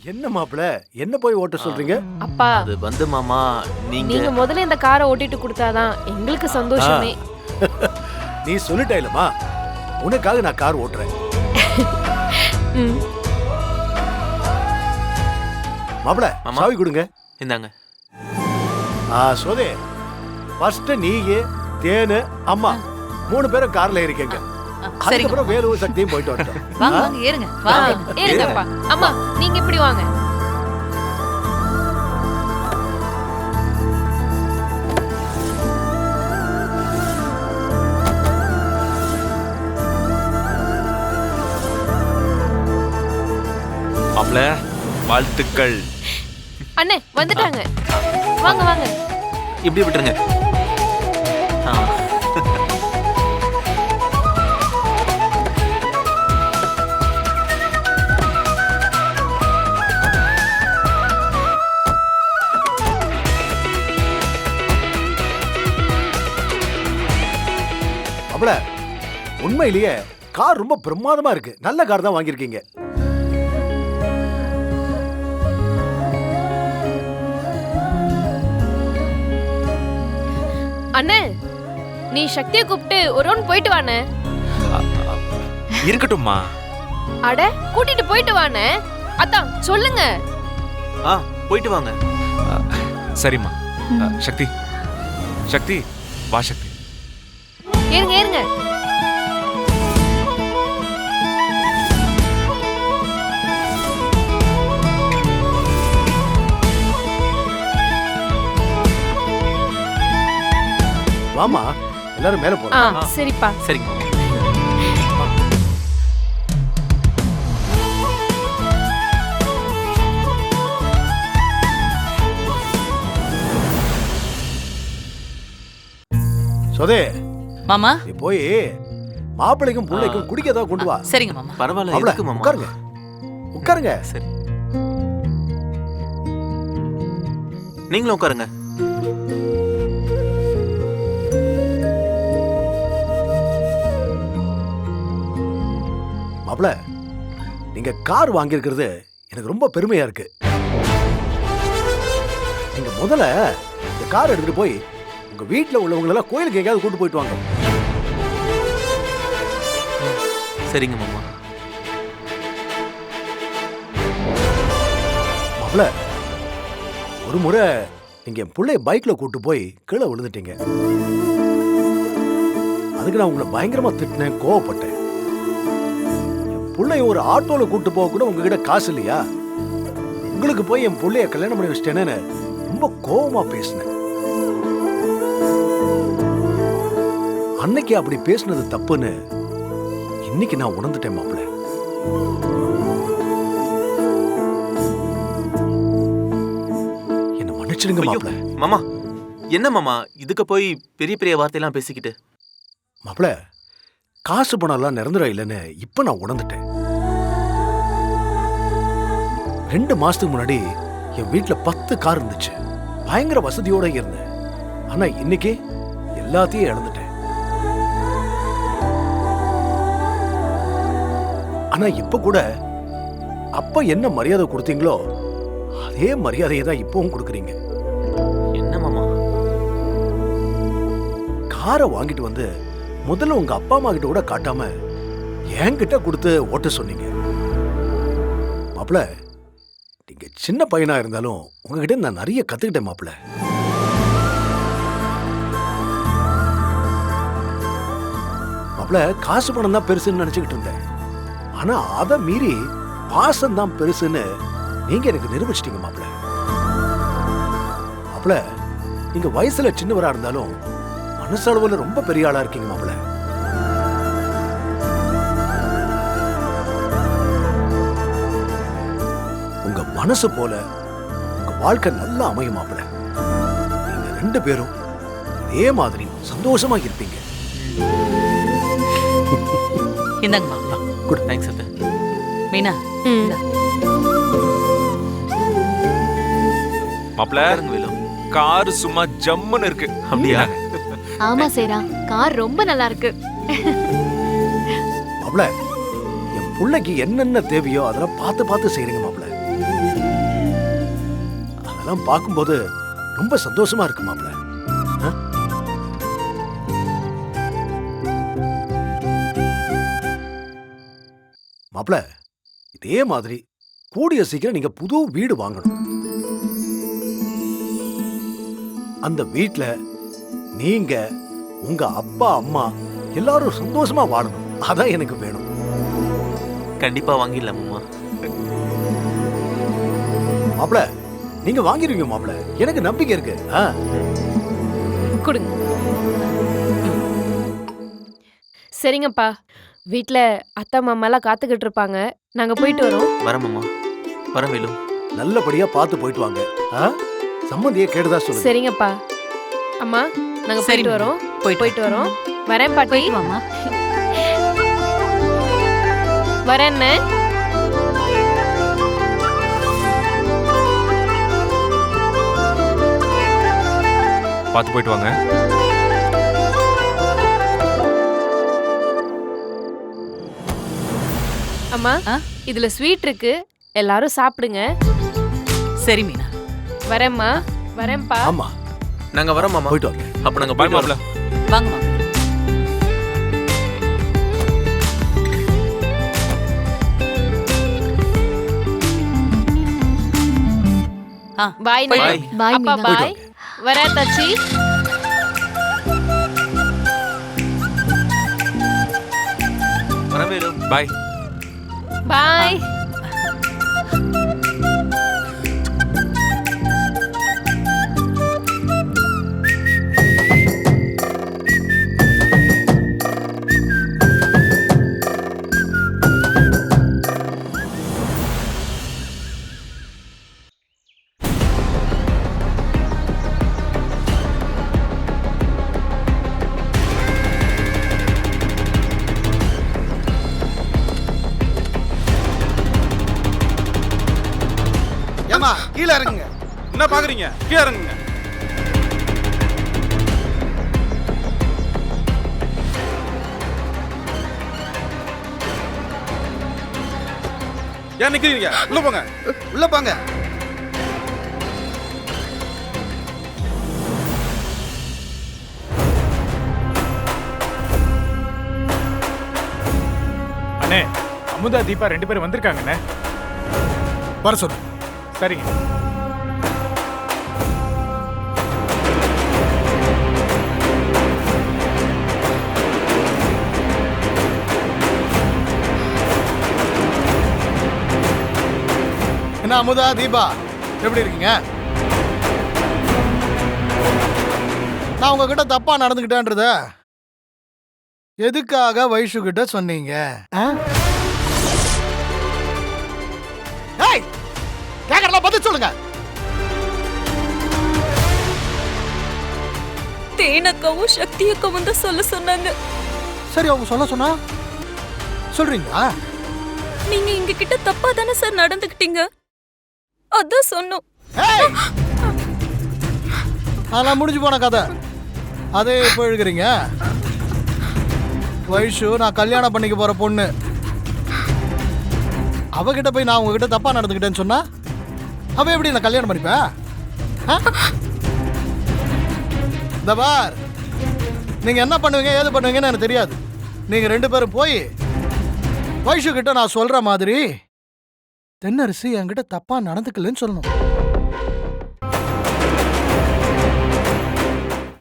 என்ன மாப்பிள என்ன போய் ஓட்ட சொல்றீங்க? அப்பா அது வந்து மாமா நீங்க முதல்ல இந்த காரை ஓட்டிட்டு கொடுத்தாதான் எங்களுக்கு சந்தோஷமே. நீ சொல்லிட்டேலமா, உனக்காக நான் கார் ஓட்டுறேன். ம். மாப்பிள சாவி கொடுங்க. இந்தாங்க. சோதே, ஃபர்ஸ்ட் நீயே தேனு அம்மா 3 பேரும் கார்ல இருக்கீங்க. அதுக்கப்புறம் வேலூர் சக்தியும் போயிட்டு வரட்டும். வாங்க வாங்க ஏறுங்க வாங்க ஏறுங்கப்பா. அம்மா நீங்க இப்படி வாங்க. மாப்ள வாழ்த்துக்கள். அண்ணே வந்துட்டாங்க. வாங்க வாங்க. இப்படி விட்டுருங்க. மாப்பிள உண்மையிலேயே கார் ரொம்ப பிரமாதமா இருக்கு. நல்ல கார் தான் வாங்கியிருக்கீங்க. அண்ணே நீ சக்தியை கூப்பிட்டு ஒரு ரவுண்ட் போயிட்டு வானே. இருக்கட்டும்மா. அட கூட்டிட்டு போயிட்டு வானே. அதான் சொல்லுங்க. போயிட்டு வாங்க. சரிம்மா. சக்தி சக்தி வா சக்தி. ஏறுங்க ஏறுங்க. வாமா எல்லாரும் மேல போறோம். சரிப்பா. சரிங்க மாமா. சோதே மாமா. நீ போய் மாப்பிளைக்கும் புள்ளைக்கும் குடிக்க ஏதாவது கொண்டு வா. சரிங்க மாமா. பரவாயில்ல. மாப்பிள எதுக்கு மாமா? உட்காருங்க உட்காருங்க. சரி, நீங்களும் உட்காருங்க. மாப்பிள நீங்க கார் வாங்கியிருக்கிறது எனக்கு ரொம்ப பெருமையா இருக்கு. நீங்க முதல்ல இந்த கார் எடுத்துட்டு போய் உங்க வீட்டுல உள்ளவங்க எல்லாம் கோயிலுக்கு எங்கேயாவது கூட்டு போயிட்டு வாங்க. சரிங்க மாமா. மாப்பிள ஒரு முறை நீங்க என் பிள்ளைய பைக்ல கூட்டு போய் கீழே விழுந்துட்டீங்க. அதுக்கு நான் உங்களை பயங்கரமா திட்டினேன், கோவப்பட்டேன். என் பிள்ளைய ஒரு ஆட்டோல கூட்டு போக கூட உங்ககிட்ட காசு இல்லையா? உங்களுக்கு போய் என் பிள்ளைய கல்யாணம் பண்ணி வச்சிட்டேன்னு ரொம்ப கோவமா பேசினேன். அன்னைக்கு அப்படி பேசினது தப்புன்னு இன்னைக்கு நான் உணர்ந்துட்டேன் மாப்பிள. என்ன மன்னிச்சிடுங்க மாப்பிள. மாமா என்ன மாமா இதுக்கு போய் பெரிய பெரிய வார்த்தையெல்லாம் பேசிக்கிட்டு? மாப்பிள காசு பணம் எல்லாம் நிரந்தரம் இல்லைன்னு இப்ப நான் உணர்ந்துட்டேன். 2 மாசத்துக்கு முன்னாடி என் வீட்டுல 10 கார் இருந்துச்சு. பயங்கர வசதியோட இருந்தேன். ஆனா இன்னைக்கு எல்லாத்தையும் இழந்துட்டேன். ஆனா இப்ப கூட அப்ப என்ன மரியாதை கொடுத்தீங்களோ அதே மரியாதையை தான் இப்பவும் கொடுக்குறீங்க. என்ன மாமா? காரை வாங்கிட்டு வந்து முதல்ல உங்க அப்பா அம்மா கிட்ட கூட காட்டாம என்கிட்ட கொடுத்து ஓட்ட சொன்னீங்க. மாப்பிள நீங்க சின்ன பையனா இருந்தாலும் உங்ககிட்ட நான் நிறைய கத்துக்கிட்டேன் மாப்பிள. மாப்பிள காசு பணம் தான் பெருசுன்னு நினைச்சுக்கிட்டு இருந்தேன். ஆனா அதை மீறி பாசம் தான் பெருசுன்னு நீங்க எனக்கு நிரூபிச்சிட்டீங்க மாப்பிள. மாப்பிள நீங்க வயசுல சின்னவரா இருந்தாலும் மனசளவுல ரொம்ப பெரிய ஆளா இருக்கீங்க மாப்பிள. உங்க மனசு போல உங்க வாழ்க்கை நல்லா அமையும் மாப்பிள. நீங்க 2 பேரும் இதே மாதிரி சந்தோஷமா இருப்பீங்க. இந்தாங்க மாமா. குட். தேங்க்ஸ் அத்தை. மீனா இந்தா. மாப்ள உட்காருங்க வேலு. கார் சும்மா ஜம்முன்னு இருக்கு. அப்படியா? ஆமா சேரா, கார் ரொம்ப நல்லா இருக்கு. மாப்பிள என் பிள்ளைக்கு என்னென்ன தேவையோ அதெல்லாம் பார்த்து பார்த்து செய்றீங்க மாப்பிள. இதெல்லாம் பார்க்கும்போது ரொம்ப சந்தோஷமா இருக்கு மாப்ள. மாப்ள, இதே மாதிரி கூடிய சீக்கிரம் நீங்க புது வீடு வாங்கணும். அந்த வீட்ல நீங்க உங்க அப்பா அம்மா எல்லாரும் சந்தோஷமா வாழணும். அதான் எனக்கு வேணும். கண்டிப்பா வாங்கிடலாம் மாமா. மாப்ள, நீங்க வாங்கிருவீங்க மாப்ள, எனக்கு நம்பிக்கை இருக்கு. கொடுங்க. சரிங்கப்பா, வீட்ல அத்தை மாமாலாம் காத்துக்கிட்டு இருப்பாங்க. நாங்க போயிட்டு வரோம். வரேன் மாமா. வரேன் வேலு. நல்லபடியா பார்த்து போயிட்டு வாங்க. சம்மந்தியே கேடுதா சொல்லுங்க. சரிங்கப்பா. அம்மா, நாங்க போயிட்டு சரிம்மா. வரோம். போயிட்டு போயிட்டு வரோம். வரேன் பாட்டி. போயிட்டு வாமா. வரேன் அண்ணே. பார்த்து போயிட்டு வாங்க. அம்மா, இதுல ஸ்வீட் இருக்கு. எல்லாரும் சாப்பிடுங்க. சரி மீனா. வரேம்மா. வரேன்ப்பா. ஆமா, நாங்க வரோம் மாமா. போயிட்டு வாங்க. அப்ப நாங்க பாய் போயிட்டு மாப்ள. வரோம். வாங்க மாமா. பாய் Bye. அண்ணே. பாய் அப்பா மீனா. பாய். வரேன் தச்சி. வரேன் வேலு. பாய். பாய். ஏமா கீழே இறங்குங்க. என்ன பாக்குறீங்க? கீழ இறங்குங்க. ஏன் நிக்கிறீங்க? உள்ள போங்க. உள்ள போங்க. அண்ணே, அமுதா தீபா 2 பேரும் வந்திருக்காங்கண்ணே. வர சொல்லு. சரிங்க. என்ன அமுதா தீபா எப்படி இருக்கீங்க? நான் உங்ககிட்ட தப்பா நடந்துக்கிட்டேன்றத எதுக்காக வைஷு கிட்ட சொன்னீங்க? ஏய், கேக்கறலாம் பதில் சொல்லுங்க. தேனக்காவும் சக்தி அக்காவும் தான் சொல்ல சொன்னாங்க. சரி, அவங்க சொல்ல சொன்னா சொல்றீங்களா? நீங்க எங்க கிட்ட தப்பா தானே சார் நடந்துக்கிட்டீங்க, அதான் சொன்னோம். ஏய், அதெல்லாம் முடிஞ்சு போன கதை. அதே இப்போ எழுதுறீங்க. வைஷு நான் கல்யாணம் பண்ணிக்க போற பொண்ணு. அவகிட்ட போய் நான் உங்ககிட்ட தப்பா நடந்துக்கிட்டேன்னு சொன்னா அவ எப்படி நான் கல்யாணம் பண்ணிப்பேன்? இந்த பார், நீங்க என்ன பண்ணுவீங்க ஏது பண்ணுவீங்கன்னு எனக்கு தெரியாது. நீங்க 2 பேரும் போய் வைஷு கிட்ட நான் சொல்ற மாதிரி தென்னரசு என்கிட்ட தப்பா நடந்துக்கலன்னு சொல்லணும்.